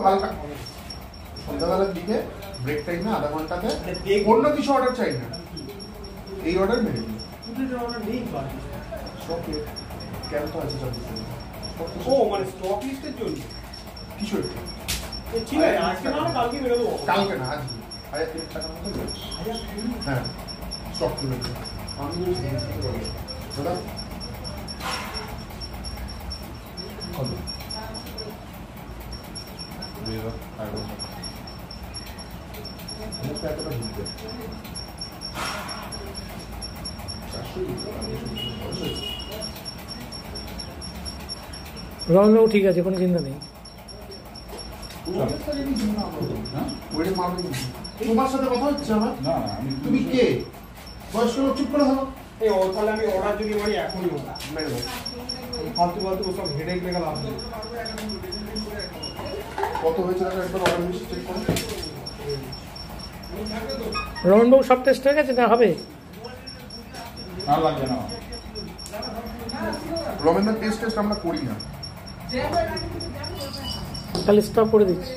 হালকা সন্ধ্যাবেলার দিকে ব্রেক টাইমে আধা ঘন্টাতে অন্য কিছু অর্ডার চাই না, এই অর্ডার মেরে দিই। স্টকে কেন তো আছে সব কিছু। ও মানে স্টক লিস্টের জন্য কিছু একটা ঠিক আছে, আজকে না কালকে বেরো দেবো। কালকে না আজকে 1000 টাকার মতো দেবে। হ্যাঁ স্টক তুলে দেবে। আমি দাদা কত বেরো আর এতটা ঢুকবে 400 রঙও ঠিক আছে, কোনো চিন্তা নেই। তোমার সাথে কথা হচ্ছে আমার? না তুমি কে? বয়স্ক লোক, চুপ করে থাকো। এই তাহলে আমি অর্ডার যদি মারি এখনই মেরে দেবো। ফালতু ফালতু সব হেডেক লেগে লাভ নেই। কত হয়েছে একবার অর্ডার লিস্ট চেক করো। রমনবাবু সব টেস্ট হয়ে গেছে না হবে? আর লাগবে না, রমেন্দ্র টেস্ট আমরা করি না। তাহলে স্টপ করে দিচ্ছি।